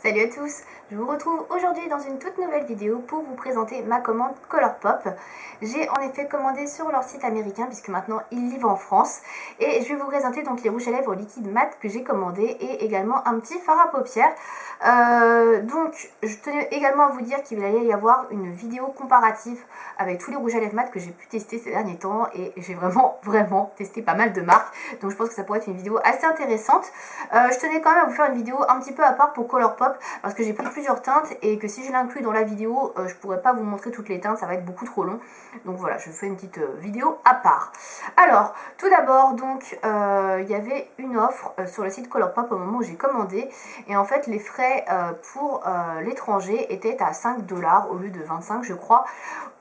Salut à tous, je vous retrouve aujourd'hui dans une toute nouvelle vidéo pour vous présenter ma commande Colourpop. J'ai en effet commandé sur leur site américain puisque maintenant ils livrent en France et je vais vous présenter donc les rouges à lèvres liquide mat que j'ai commandé et également un petit fard à paupières. Donc je tenais également à vous dire qu'il allait y avoir une vidéo comparative avec tous les rouges à lèvres mat que j'ai pu tester ces derniers temps et j'ai vraiment testé pas mal de marques, donc je pense que ça pourrait être une vidéo assez intéressante. Je tenais quand même à vous faire une vidéo un petit peu à part pour Colourpop parce que j'ai pris plusieurs teintes et que si je l'inclus dans la vidéo je pourrais pas vous montrer toutes les teintes, ça va être beaucoup trop long, donc voilà, je fais une petite vidéo à part. Alors tout d'abord donc il y avait une offre sur le site Colourpop au moment où j'ai commandé et en fait les frais pour l'étranger étaient à 5 $ au lieu de 25 je crois,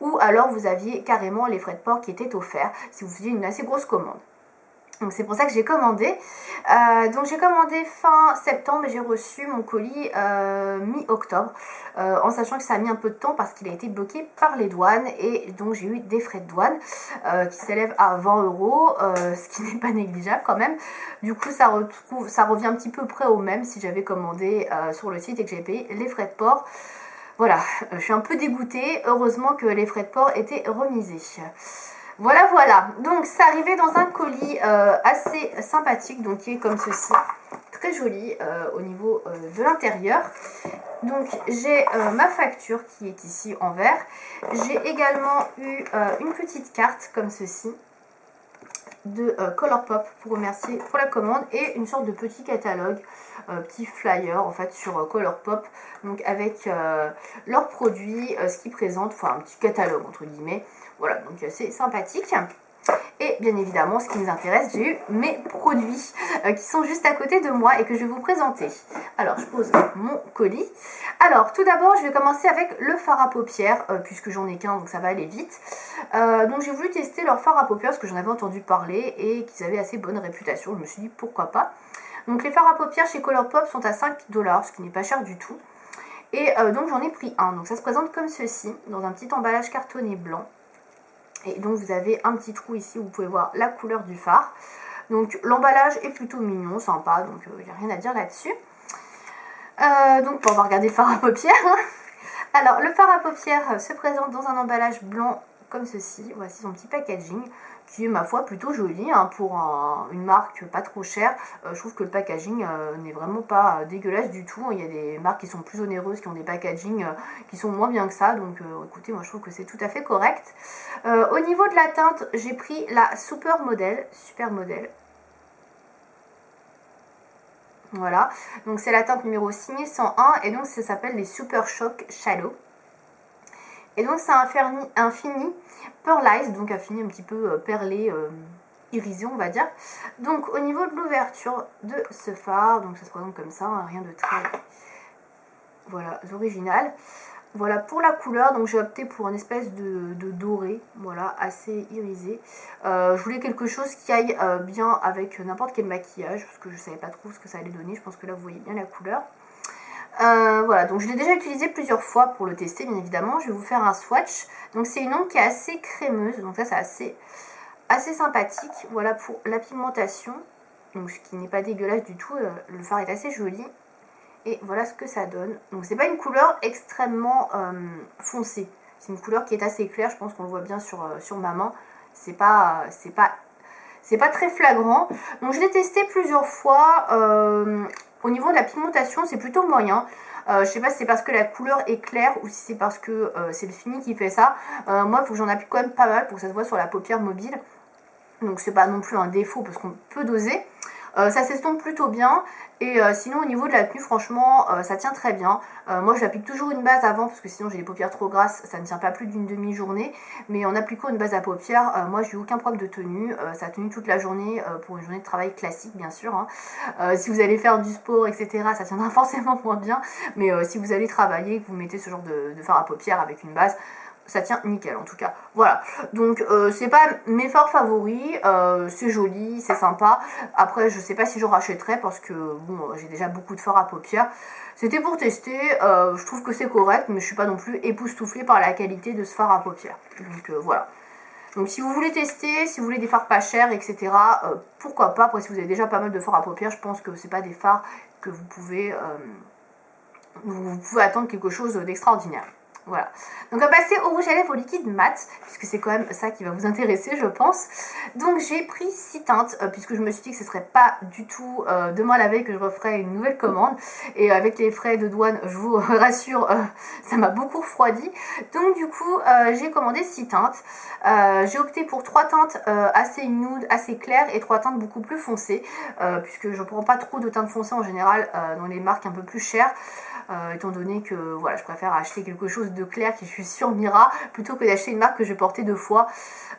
ou alors vous aviez carrément les frais de port qui étaient offerts si vous faisiez une assez grosse commande. Donc c'est pour ça que j'ai commandé. Donc j'ai commandé fin septembre et j'ai reçu mon colis mi-octobre, en sachant que ça a mis un peu de temps parce qu'il a été bloqué par les douanes et donc j'ai eu des frais de douane qui s'élèvent à 20 €, ce qui n'est pas négligeable quand même. Du coup ça revient un petit peu près au même si j'avais commandé sur le site et que j'avais payé les frais de port. Voilà, je suis un peu dégoûtée, heureusement que les frais de port étaient remisés. Voilà, donc c'est arrivé dans un colis assez sympathique, donc qui est comme ceci, très joli au niveau de l'intérieur. Donc j'ai ma facture qui est ici en vert, j'ai également eu une petite carte comme ceci de Colourpop pour remercier pour la commande et une sorte de petit catalogue, petit flyer en fait sur Colourpop, donc avec leurs produits, ce qu'ils présentent, enfin un petit catalogue entre guillemets. Voilà, donc c'est sympathique. Et bien évidemment, ce qui nous intéresse, j'ai eu mes produits qui sont juste à côté de moi et que je vais vous présenter. Alors, je pose mon colis. Alors, tout d'abord, je vais commencer avec le fard à paupières, puisque j'en ai qu'un, donc ça va aller vite. Donc, j'ai voulu tester leur fard à paupières, parce que j'en avais entendu parler et qu'ils avaient assez bonne réputation. Je me suis dit, pourquoi pas. Donc, les fards à paupières chez Colourpop sont à 5 $, ce qui n'est pas cher du tout. Et donc, j'en ai pris un. Donc, ça se présente comme ceci, dans un petit emballage cartonné blanc. Et donc vous avez un petit trou ici où vous pouvez voir la couleur du fard. Donc l'emballage est plutôt mignon, sympa, donc il n'y a rien à dire là-dessus. Donc on va regarder le fard à paupières. Alors le fard à paupières se présente dans un emballage blanc comme ceci. Voici son petit packaging qui est ma foi plutôt joli hein, pour une marque pas trop chère. Je trouve que le packaging n'est vraiment pas dégueulasse du tout. Il y a des marques qui sont plus onéreuses, qui ont des packaging qui sont moins bien que ça. Donc écoutez, moi je trouve que c'est tout à fait correct. Au niveau de la teinte, j'ai pris la Super Model. Voilà, donc c'est la teinte numéro 6101 et donc ça s'appelle les Super Shock Shadow. Et donc c'est un fini pearlized, donc un fini un petit peu perlé, irisé on va dire. Donc au niveau de l'ouverture de ce phare, donc ça se présente comme ça, hein, rien de très original. Voilà pour la couleur, donc j'ai opté pour une espèce de doré, voilà, assez irisé. Je voulais quelque chose qui aille bien avec n'importe quel maquillage, parce que je savais pas trop ce que ça allait donner. Je pense que là vous voyez bien la couleur. Voilà, donc je l'ai déjà utilisé plusieurs fois pour le tester, bien évidemment. Je vais vous faire un swatch. Donc c'est une ombre qui est assez crémeuse, donc ça c'est assez sympathique. Voilà pour la pigmentation, donc ce qui n'est pas dégueulasse du tout. Le fard est assez joli. Et voilà ce que ça donne. Donc c'est pas une couleur extrêmement foncée. C'est une couleur qui est assez claire. Je pense qu'on le voit bien sur ma main. C'est pas très flagrant. Donc je l'ai testé plusieurs fois. Au niveau de la pigmentation, c'est plutôt moyen. Je sais pas si c'est parce que la couleur est claire ou si c'est parce que c'est le fini qui fait ça. Moi, il faut que j'en applique quand même pas mal pour que ça se voit sur la paupière mobile. Donc c'est pas non plus un défaut parce qu'on peut doser. Ça s'estompe plutôt bien et sinon au niveau de la tenue franchement ça tient très bien. Moi je l'applique toujours une base avant parce que sinon j'ai les paupières trop grasses, ça ne tient pas plus d'une demi-journée, mais en appliquant une base à paupières moi j'ai eu aucun problème de tenue, ça a tenu toute la journée pour une journée de travail classique bien sûr hein. Si vous allez faire du sport etc ça tiendra forcément moins bien, mais si vous allez travailler et que vous mettez ce genre de fard à paupières avec une base, ça tient nickel en tout cas. Voilà, donc c'est pas mes fards favoris, c'est joli, c'est sympa. Après je sais pas si j'en rachèterai parce que bon j'ai déjà beaucoup de fards à paupières. C'était pour tester, je trouve que c'est correct, mais je suis pas non plus époustouflée par la qualité de ce fard à paupières. Donc voilà. Donc si vous voulez tester, si vous voulez des fards pas chers, etc., pourquoi pas. Après si vous avez déjà pas mal de fards à paupières, je pense que c'est pas des fards que vous pouvez vous pouvez attendre quelque chose d'extraordinaire. Voilà. Donc on va passer au rouge à lèvres au liquide mat, puisque c'est quand même ça qui va vous intéresser, je pense. Donc j'ai pris 6 teintes, puisque je me suis dit que ce serait pas du tout demain la veille que je referais une nouvelle commande. Et avec les frais de douane, je vous rassure, ça m'a beaucoup refroidi. Donc du coup, j'ai commandé 6 teintes. J'ai opté pour 3 teintes assez nude, assez claires, et 3 teintes beaucoup plus foncées, puisque je ne prends pas trop de teintes foncées en général dans les marques un peu plus chères. Étant donné que voilà, je préfère acheter quelque chose de clair qui je suis sûre m'ira plutôt que d'acheter une marque que je portais 2 fois,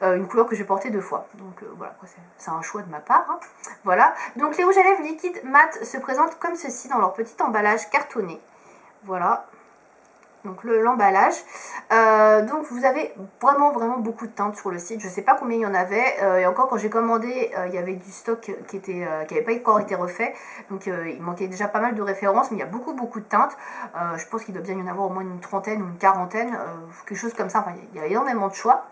une couleur que je portais 2 fois. Donc voilà, c'est un choix de ma part. Hein. Voilà, donc les rouges à lèvres liquides mat se présentent comme ceci dans leur petit emballage cartonné. Voilà. Donc l'emballage. Donc vous avez vraiment beaucoup de teintes sur le site. Je sais pas combien il y en avait. Et encore quand j'ai commandé, il y avait du stock qui avait pas encore été refait. Donc il manquait déjà pas mal de références, mais il y a beaucoup de teintes. Je pense qu'il doit bien y en avoir au moins une trentaine ou une quarantaine, quelque chose comme ça. Enfin, il y a énormément de choix.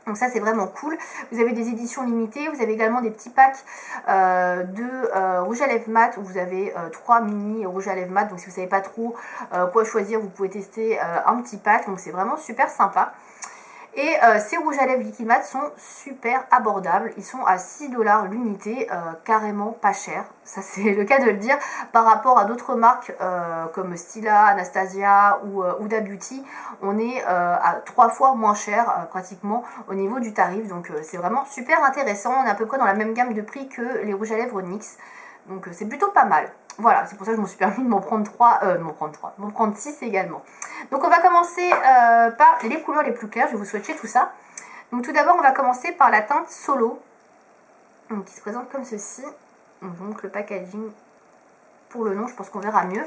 Donc ça c'est vraiment cool. Vous avez des éditions limitées, vous avez également des petits packs de rouge à lèvres mat où vous avez 3 mini rouge à lèvres mat. Donc si vous ne savez pas trop quoi choisir, vous pouvez tester un petit pack. Donc c'est vraiment super sympa. Et ces rouges à lèvres liquide mat sont super abordables. Ils sont à 6$ l'unité, carrément pas cher. Ça c'est le cas de le dire. Par rapport à d'autres marques comme Stila, Anastasia ou Huda Beauty, on est à 3 fois moins cher pratiquement au niveau du tarif. Donc c'est vraiment super intéressant. On est à peu près dans la même gamme de prix que les rouges à lèvres NYX. Donc c'est plutôt pas mal. Voilà, c'est pour ça que je me suis permis de m'en prendre 6 également. Donc on va commencer par les couleurs les plus claires, je vais vous swatcher tout ça. Donc tout d'abord on va commencer par la teinte Solo, donc, qui se présente comme ceci. Donc le packaging pour le nom, je pense qu'on verra mieux.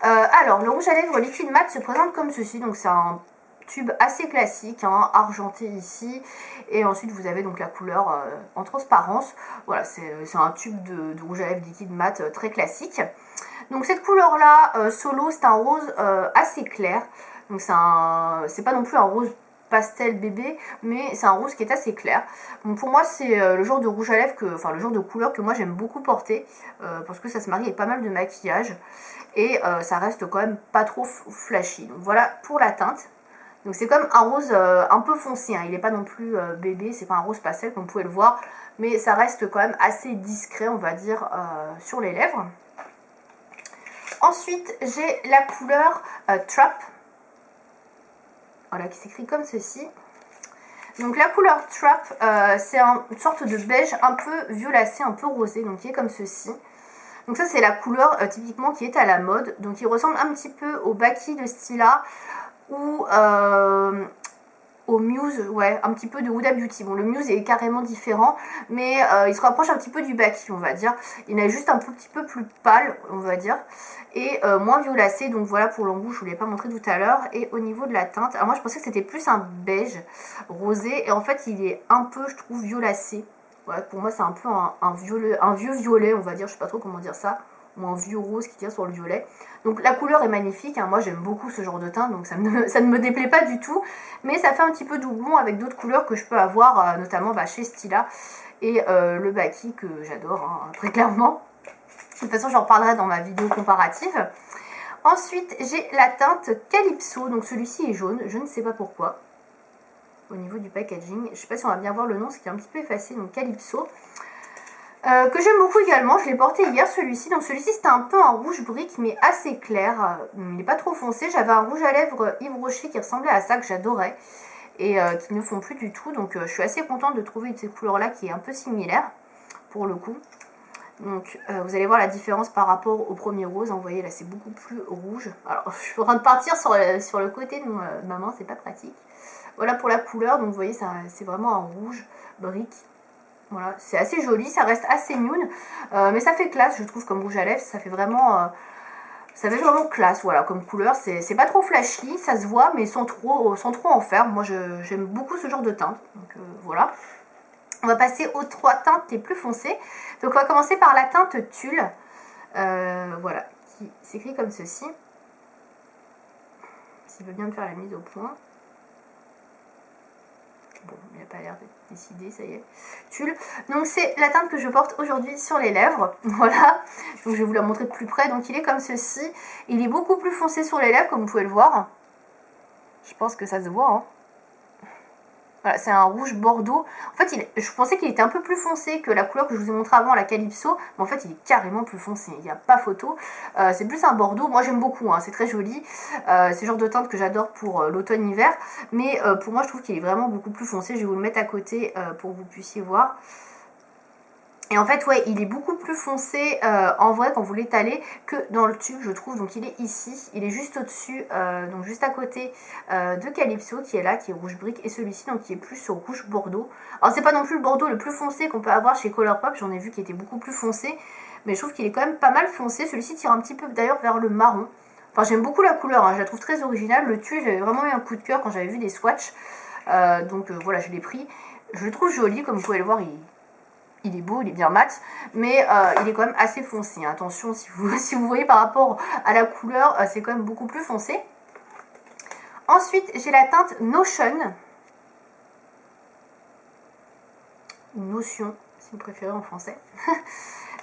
Alors le rouge à lèvres liquide mat se présente comme ceci, donc c'est un tube assez classique, hein, argenté ici, et ensuite vous avez donc la couleur en transparence. Voilà, c'est un tube de rouge à lèvres liquide mat très classique. Donc cette couleur là, Solo, c'est un rose assez clair, donc c'est pas non plus un rose pastel bébé, mais c'est un rose qui est assez clair. Donc pour moi c'est le genre de rouge à lèvres, enfin le genre de couleur que moi j'aime beaucoup porter, parce que ça se marie avec pas mal de maquillage, et ça reste quand même pas trop flashy. Donc voilà pour la teinte. Donc c'est comme un rose un peu foncé, hein. Il n'est pas non plus bébé, c'est pas un rose pastel comme vous pouvez le voir, mais ça reste quand même assez discret on va dire sur les lèvres. Ensuite j'ai la couleur Trap, voilà, qui s'écrit comme ceci. Donc la couleur Trap, c'est une sorte de beige un peu violacé, un peu rosé, donc qui est comme ceci. Donc ça c'est la couleur typiquement qui est à la mode, donc il ressemble un petit peu au Baki de Stila ou au Muse, ouais, un petit peu de Huda Beauty. Bon, le Muse est carrément différent, mais il se rapproche un petit peu du Baki, on va dire. Il est juste un petit peu plus pâle, on va dire, et moins violacé. Donc voilà pour l'embout, je vous l'ai pas montré tout à l'heure. Et au niveau de la teinte, alors moi je pensais que c'était plus un beige rosé, et en fait il est un peu, je trouve, violacé. Voilà, pour moi c'est un peu un vieux violet, on va dire, je sais pas trop comment dire ça, ou un vieux rose qui tire sur le violet. Donc la couleur est magnifique, hein. Moi j'aime beaucoup ce genre de teinte, donc ça ne me déplaît pas du tout, mais ça fait un petit peu doublon avec d'autres couleurs que je peux avoir, notamment chez Stila et le Baki que j'adore, hein, très clairement. De toute façon j'en reparlerai dans ma vidéo comparative. Ensuite j'ai la teinte Calypso, donc celui-ci est jaune, je ne sais pas pourquoi. Au niveau du packaging, je ne sais pas si on va bien voir le nom, ce qui est un petit peu effacé, donc Calypso. Que j'aime beaucoup également, je l'ai porté hier celui-ci. Donc celui-ci c'était un peu un rouge brique mais assez clair, il n'est pas trop foncé. J'avais un rouge à lèvres Yves Rocher qui ressemblait à ça, que j'adorais, et qui ne font plus du tout. Donc je suis assez contente de trouver une de ces couleurs là qui est un peu similaire pour le coup. Donc vous allez voir la différence par rapport au premier rose, hein. Vous voyez là c'est beaucoup plus rouge. Alors je suis en train de partir sur le côté de ma main, c'est pas pratique. Voilà pour la couleur, donc vous voyez c'est vraiment un rouge brique. Voilà, c'est assez joli, ça reste assez nude, mais ça fait classe, je trouve, comme rouge à lèvres. Ça fait vraiment classe, voilà, comme couleur. C'est pas trop flashy, ça se voit, mais sans trop en faire. Moi, j'aime beaucoup ce genre de teinte, donc voilà. On va passer aux 3 teintes les plus foncées. Donc, on va commencer par la teinte Tulle, voilà, qui s'écrit comme ceci. S'il veut bien me faire la mise au point. Bon, il n'a pas l'air d'être décidé, ça y est. Tulle. Donc c'est la teinte que je porte aujourd'hui sur les lèvres. Voilà. Donc je vais vous la montrer de plus près. Donc il est comme ceci. Il est beaucoup plus foncé sur les lèvres, comme vous pouvez le voir. Je pense que ça se voit, hein. Voilà, c'est un rouge bordeaux. En fait, je pensais qu'il était un peu plus foncé que la couleur que je vous ai montré avant, la Calypso. Mais en fait, il est carrément plus foncé. Il n'y a pas photo. C'est plus un bordeaux. Moi, j'aime beaucoup. Hein, c'est très joli. C'est le genre de teinte que j'adore pour l'automne-hiver. Mais pour moi, je trouve qu'il est vraiment beaucoup plus foncé. Je vais vous le mettre à côté pour que vous puissiez voir. Et en fait, ouais, il est beaucoup plus foncé en vrai quand vous l'étalez que dans le tube, je trouve. Donc il est ici, il est juste au-dessus, donc juste à côté de Calypso qui est là, qui est rouge brique, et celui-ci donc qui est plus sur rouge bordeaux. Alors c'est pas non plus le bordeaux le plus foncé qu'on peut avoir chez Colourpop, j'en ai vu qui était beaucoup plus foncé, mais je trouve qu'il est quand même pas mal foncé. Celui-ci tire un petit peu d'ailleurs vers le marron. Enfin, j'aime beaucoup la couleur, hein, je la trouve très originale. Le tube, j'avais vraiment eu un coup de cœur quand j'avais vu des swatchs, donc voilà, je l'ai pris. Je le trouve joli, comme vous pouvez le voir, il est beau, il est bien mat, mais il est quand même assez foncé. Attention, si vous voyez par rapport à la couleur, c'est quand même beaucoup plus foncé. Ensuite, j'ai la teinte Notion. Notion, si vous préférez en français.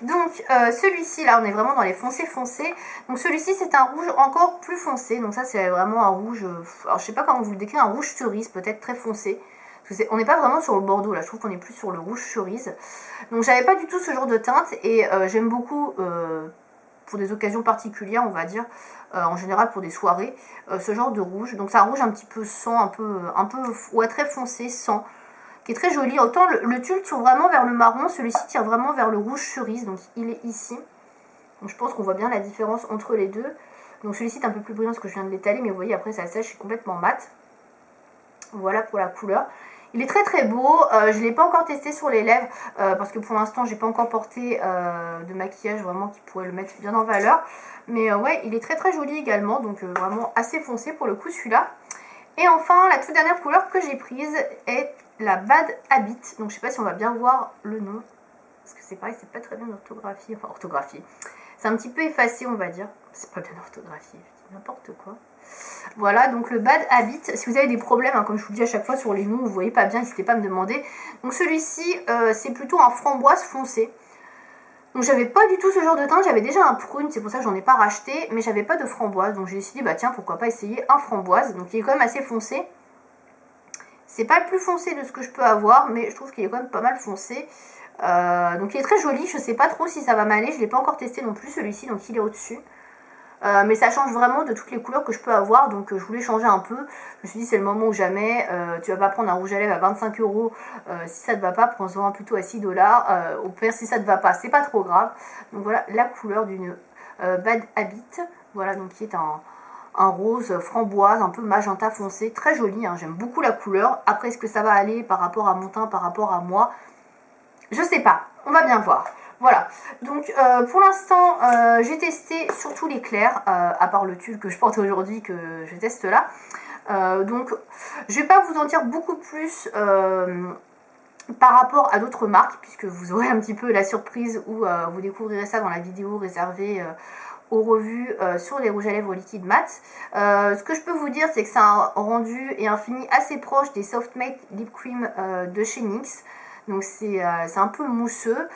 Donc, celui-ci, là, on est vraiment dans les foncés. Donc, celui-ci, c'est un rouge encore plus foncé. Donc, ça, c'est vraiment un rouge... alors, je sais pas comment vous le décrire, un rouge cerise, peut-être très foncé. On n'est pas vraiment sur le bordeaux, là, je trouve qu'on est plus sur le rouge cerise. Donc j'avais pas du tout ce genre de teinte, et j'aime beaucoup, pour des occasions particulières, on va dire, en général pour des soirées, ce genre de rouge. Donc c'est un rouge un petit peu sang, un peu ouais, très foncé, sang, qui est très joli. Autant le tulle tire vraiment vers le marron, celui-ci tire vraiment vers le rouge cerise, donc il est ici. Donc je pense qu'on voit bien la différence entre les deux. Donc celui-ci est un peu plus brillant parce que je viens de l'étaler, mais vous voyez après ça sèche, c'est complètement mat. Voilà pour la couleur. Il est très très beau, je ne l'ai pas encore testé sur les lèvres parce que pour l'instant j'ai pas encore porté de maquillage vraiment qui pourrait le mettre bien en valeur. Mais ouais, il est très très joli également, donc vraiment assez foncé pour le coup celui-là. Et enfin, la toute dernière couleur que j'ai prise est la Bad Habit. Donc je sais pas si on va bien voir le nom, parce que c'est pareil, c'est pas très bien orthographié, enfin orthographié. C'est un petit peu effacé, on va dire. C'est pas bien orthographié, je dis n'importe quoi. Voilà, donc le Bad Habit. Si vous avez des problèmes, hein, comme je vous dis à chaque fois sur les noms, vous voyez pas bien, n'hésitez pas à me demander. Donc celui-ci, c'est plutôt un framboise foncé. Donc j'avais pas du tout ce genre de teinte, j'avais déjà un prune, c'est pour ça que j'en ai pas racheté, mais j'avais pas de framboise. Donc j'ai décidé, bah tiens, pourquoi pas essayer un framboise. Donc il est quand même assez foncé. C'est pas le plus foncé de ce que je peux avoir, mais je trouve qu'il est quand même pas mal foncé. Donc il est très joli, je sais pas trop si ça va m'aller, je l'ai pas encore testé non plus celui-ci, donc il est au-dessus. Mais ça change vraiment de toutes les couleurs que je peux avoir, donc je voulais changer un peu. Je me suis dit c'est le moment ou jamais, tu vas pas prendre un rouge à lèvres à 25 €, si ça te va pas, prends-en un plutôt à 6 $, au pire si ça te va pas, c'est pas trop grave. Donc voilà la couleur d'une Bad Habit, voilà, donc qui est un rose framboise, un peu magenta foncé, très joli, hein, j'aime beaucoup la couleur. Après est-ce que ça va aller par rapport à mon teint, par rapport à moi, je sais pas, on va bien voir. Voilà, donc pour l'instant j'ai testé surtout les clairs, à part le tulle que je porte aujourd'hui que je teste là. Donc je vais pas vous en dire beaucoup plus par rapport à d'autres marques, puisque vous aurez un petit peu la surprise où vous découvrirez ça dans la vidéo réservée aux revues sur les rouges à lèvres liquides mat. Ce que je peux vous dire, c'est que c'est un rendu et un fini assez proche des Soft Matte Lip Cream de chez NYX. Donc c'est un peu mousseux,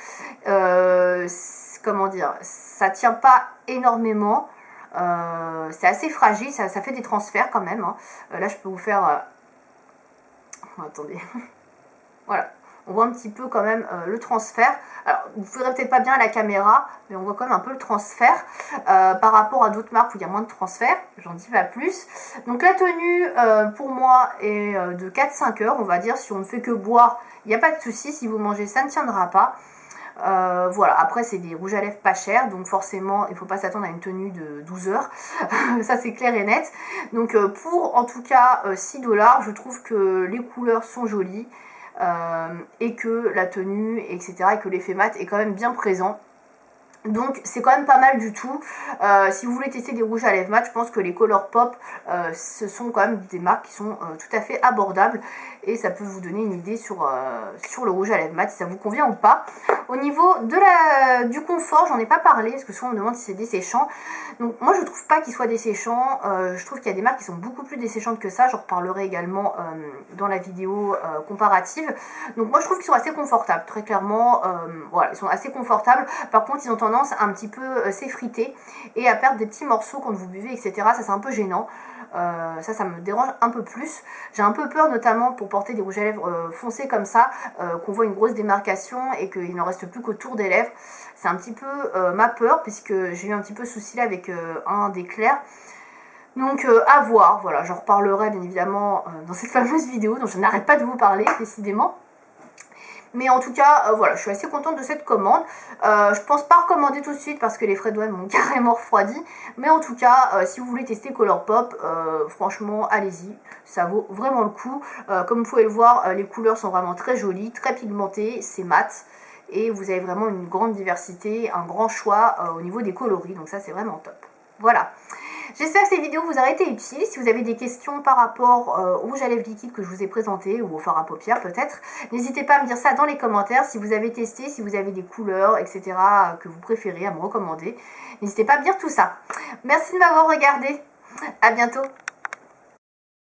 comment dire, ça tient pas énormément, c'est assez fragile, ça fait des transferts quand même, hein. Là je peux vous faire, attendez, voilà, on voit un petit peu quand même le transfert. Alors vous ne verrez peut-être pas bien à la caméra, mais on voit quand même un peu le transfert par rapport à d'autres marques où il y a moins de transfert, j'en dis pas plus. Donc la tenue pour moi est de 4-5 heures, on va dire, si on ne fait que boire, il n'y a pas de souci, si vous mangez ça ne tiendra pas. Voilà, après c'est des rouges à lèvres pas chers, donc forcément il ne faut pas s'attendre à une tenue de 12 heures, ça c'est clair et net. Donc pour en tout cas 6 $, je trouve que les couleurs sont jolies. Et que la tenue, etc., et que l'effet mat est quand même bien présent. Donc c'est quand même pas mal du tout. Si vous voulez tester des rouges à lèvres mat, je pense que les Colourpop, ce sont quand même des marques qui sont tout à fait abordables. Et ça peut vous donner une idée sur le rouge à lèvres mat, si ça vous convient ou pas. Au niveau du confort, j'en ai pas parlé, parce que souvent on me demande si c'est desséchant. Donc moi je trouve pas qu'il soit desséchant. Je trouve qu'il y a des marques qui sont beaucoup plus desséchantes que ça. J'en reparlerai également dans la vidéo comparative. Donc moi je trouve qu'ils sont assez confortables, très clairement. Voilà, ils sont assez confortables. Par contre ils ont tendance à un petit peu s'effriter et à perdre des petits morceaux quand vous buvez, etc. Ça c'est un peu gênant. Ça me dérange un peu plus. J'ai un peu peur notamment pour porter des rouges à lèvres foncés comme ça, qu'on voit une grosse démarcation et qu'il n'en reste plus qu'autour des lèvres. C'est un petit peu ma peur, puisque j'ai eu un petit peu souci là avec un des clairs. Donc à voir, voilà, j'en reparlerai bien évidemment dans cette fameuse vidéo dont je n'arrête pas de vous parler décidément. Mais en tout cas, voilà, je suis assez contente de cette commande. Je pense pas recommander tout de suite parce que les frais de douane m'ont carrément refroidi. Mais en tout cas, si vous voulez tester Colourpop, franchement, allez-y. Ça vaut vraiment le coup. Comme vous pouvez le voir, les couleurs sont vraiment très jolies, très pigmentées, c'est mat. Et vous avez vraiment une grande diversité, un grand choix au niveau des coloris. Donc ça, c'est vraiment top. Voilà. J'espère que cette vidéo vous aura été utile. Si vous avez des questions par rapport au rouge à lèvres liquide que je vous ai présenté, ou au fard à paupières peut-être, n'hésitez pas à me dire ça dans les commentaires. Si vous avez testé, si vous avez des couleurs, etc. que vous préférez à me recommander, n'hésitez pas à me dire tout ça. Merci de m'avoir regardé. À bientôt.